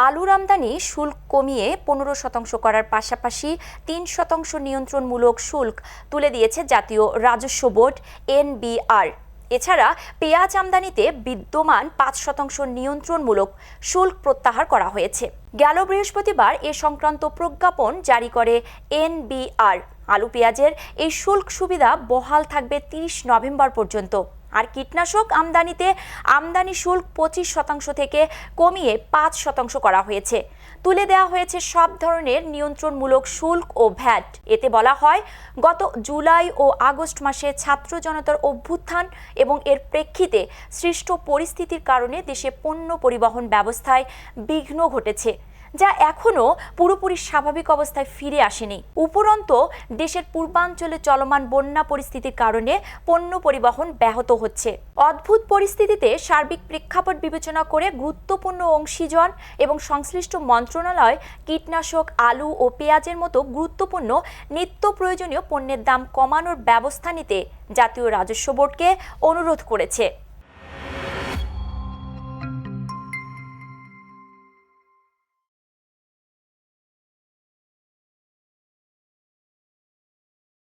আলুর আমদানি শুল্ক কমিয়ে 15% করার পাশাপাশি 3% নিয়ন্ত্রণমূলক শুল্ক তুলে দিয়েছে জাতীয় রাজস্ব বোর্ড এনবিআর। এছাড়া পেঁয়াজ আমদানিতে বিদ্যমান 5% নিয়ন্ত্রণমূলক শুল্ক প্রত্যাহার করা হয়েছে। গেল বৃহস্পতিবার এ সংক্রান্ত প্রজ্ঞাপন জারি করে এনবিআর। আলু পেঁয়াজের এই শুল্ক সুবিধা বহাল থাকবে 30 নভেম্বর পর্যন্ত। আর কীটনাশক আমদানিতে আমদানি শুল্ক 25% থেকে কমিয়ে 5% করা হয়েছে। তুলে দেওয়া হয়েছে সব ধরনের নিয়ন্ত্রণমূলক শুল্ক ও ভ্যাট। এতে বলা হয়, গত জুলাই ও আগস্ট মাসে ছাত্র জনতার অভ্যুত্থান এবং এর প্রেক্ষিতে সৃষ্ট পরিস্থিতির কারণে দেশে পণ্য পরিবহন ব্যবস্থায় বিঘ্ন ঘটেছে, যা এখনো পুরোপুরি স্বাভাবিক অবস্থায় ফিরে আসেনি। উপরন্তু দেশের পূর্বাঞ্চলে চলমান বন্যা পরিস্থিতির কারণে পণ্য পরিবহন ব্যাহত হচ্ছে। অদ্ভুত পরিস্থিতিতে সার্বিক প্রেক্ষাপট বিবেচনা করে গুরুত্বপূর্ণ অংশীজন এবং সংশ্লিষ্ট মন্ত্রণালয় কীটনাশক, আলু ও পেঁয়াজের মতো গুরুত্বপূর্ণ নিত্য প্রয়োজনীয় পণ্যের দাম কমানোর ব্যবস্থা নিতে জাতীয় রাজস্ব বোর্ডকে অনুরোধ করেছে।